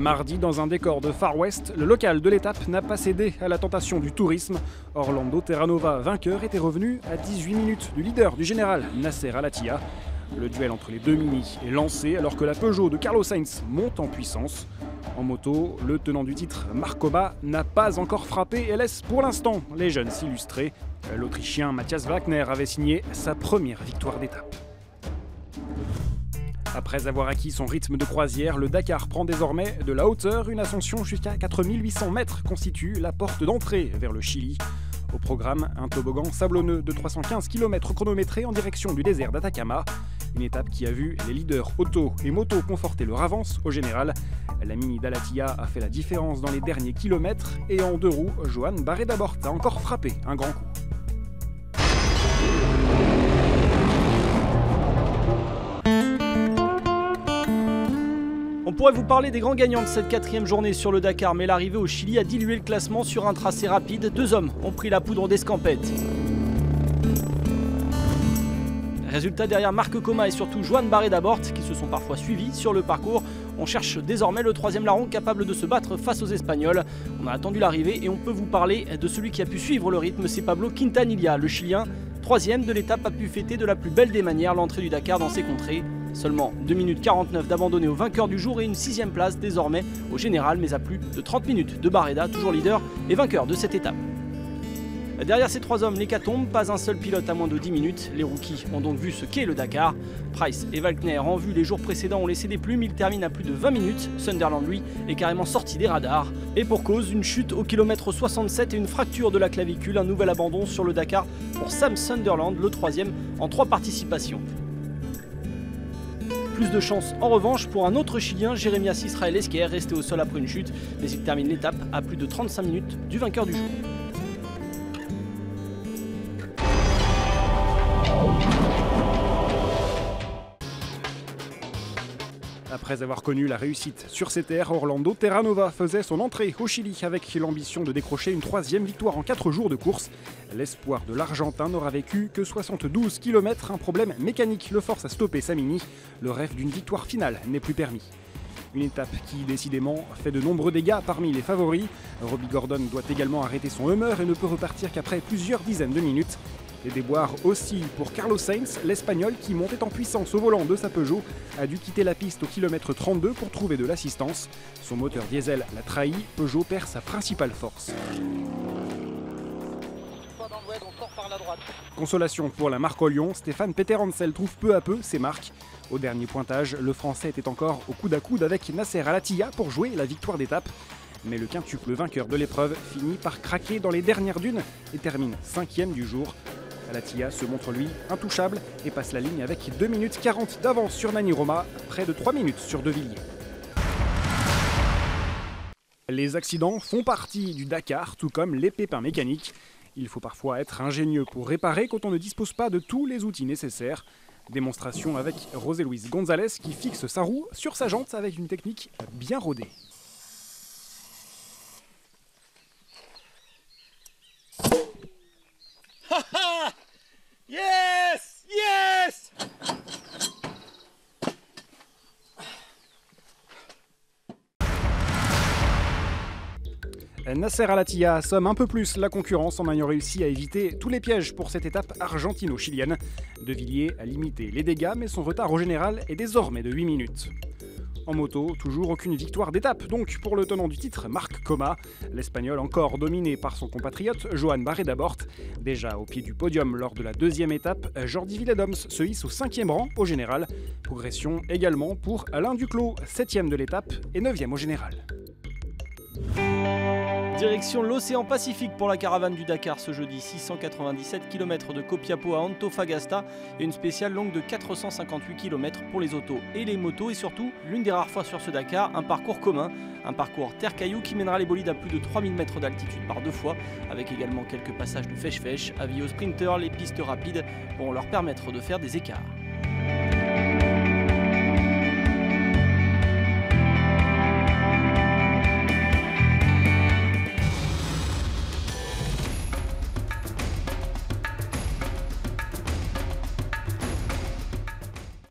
Mardi, dans un décor de Far West, le local de l'étape n'a pas cédé à la tentation du tourisme. Orlando Terranova, vainqueur, était revenu à 18 minutes du leader du général Nasser Al-Attiyah. Le duel entre les deux Mini est lancé alors que la Peugeot de Carlos Sainz monte en puissance. En moto, le tenant du titre, Marc Koma, n'a pas encore frappé et laisse pour l'instant les jeunes s'illustrer. L'Autrichien Matthias Wagner avait signé sa première victoire d'étape. Après avoir acquis son rythme de croisière, le Dakar prend désormais de la hauteur. Une ascension jusqu'à 4800 mètres constitue la porte d'entrée vers le Chili. Au programme, un toboggan sablonneux de 315 km chronométré en direction du désert d'Atacama. Une étape qui a vu les leaders auto et moto conforter leur avance au général. La Mini d'Al-Attiyah a fait la différence dans les derniers kilomètres et en deux roues, Joan Barré-Dabort a encore frappé un grand coup. On pourrait vous parler des grands gagnants de cette quatrième journée sur le Dakar, mais l'arrivée au Chili a dilué le classement sur un tracé rapide. Deux hommes ont pris la poudre d'escampette. Résultat, derrière Marc Koma et surtout Joan Barré-Dabort, qui se sont parfois suivis sur le parcours. On cherche désormais le troisième larron capable de se battre face aux Espagnols. On a attendu l'arrivée et on peut vous parler de celui qui a pu suivre le rythme, c'est Pablo Quintanilla, le Chilien. Troisième de l'étape, a pu fêter de la plus belle des manières l'entrée du Dakar dans ses contrées. Seulement 2 minutes 49 d'abandonner au vainqueur du jour et une 6e place désormais au général, mais à plus de 30 minutes de Barreda, toujours leader et vainqueur de cette étape. Derrière ces trois hommes, l'hécatombe, pas un seul pilote à moins de 10 minutes. Les rookies ont donc vu ce qu'est le Dakar. Price et Wagner, en vue les jours précédents, ont laissé des plumes. Ils terminent à plus de 20 minutes. Sunderland, lui, est carrément sorti des radars. Et pour cause, une chute au kilomètre 67 et une fracture de la clavicule. Un nouvel abandon sur le Dakar pour Sam Sunderland, le troisième en 3 participations. Plus de chance en revanche pour un autre Chilien, Jérémias Israel Esquer, resté au sol après une chute. Mais il termine l'étape à plus de 35 minutes du vainqueur du jour. Après avoir connu la réussite sur ses terres, Orlando Terranova faisait son entrée au Chili avec l'ambition de décrocher une 3e victoire en 4 jours de course. L'espoir de l'Argentin n'aura vécu que 72 km. Un problème mécanique le force à stopper sa Mini. Le rêve d'une victoire finale n'est plus permis. Une étape qui, décidément, fait de nombreux dégâts parmi les favoris. Robbie Gordon doit également arrêter son humeur et ne peut repartir qu'après plusieurs dizaines de minutes. Les déboires aussi pour Carlos Sainz, l'Espagnol qui montait en puissance au volant de sa Peugeot, a dû quitter la piste au kilomètre 32 pour trouver de l'assistance. Son moteur diesel l'a trahi, Peugeot perd sa principale force. Consolation pour la marque au Lyon, Stéphane Peter-Hansel trouve peu à peu ses marques. Au dernier pointage, le Français était encore au coude à coude avec Nasser Al-Attiyah pour jouer la victoire d'étape. Mais le quintuple vainqueur de l'épreuve finit par craquer dans les dernières dunes et termine 5e du jour. Al-Attiyah se montre lui intouchable et passe la ligne avec 2 minutes 40 d'avance sur Nani Roma, près de 3 minutes sur De Villiers. Les accidents font partie du Dakar, tout comme les pépins mécaniques. Il faut parfois être ingénieux pour réparer quand on ne dispose pas de tous les outils nécessaires. Démonstration avec José Luis González qui fixe sa roue sur sa jante avec une technique bien rodée. Yes! Yes! Nasser Al-Attiyah assomme un peu plus la concurrence en ayant réussi à éviter tous les pièges pour cette étape argentino-chilienne. De Villiers a limité les dégâts, mais son retard au général est désormais de 8 minutes. En moto, toujours aucune victoire d'étape, donc pour le tenant du titre, Marc Koma. L'Espagnol encore dominé par son compatriote Joan Barré-Dabort. Déjà au pied du podium lors de la 2e étape, Jordi Villedoms se hisse au 5e rang au général. Progression également pour Alain Duclos, 7e de l'étape et 9e au général. Direction l'océan Pacifique pour la caravane du Dakar ce jeudi, 697 km de Copiapó à Antofagasta et une spéciale longue de 458 km pour les autos et les motos et surtout, l'une des rares fois sur ce Dakar, un parcours commun, un parcours terre-caillou qui mènera les bolides à plus de 3000 mètres d'altitude par 2 fois, avec également quelques passages de fèche-fèche. Avis aux sprinters, les pistes rapides pourront leur permettre de faire des écarts.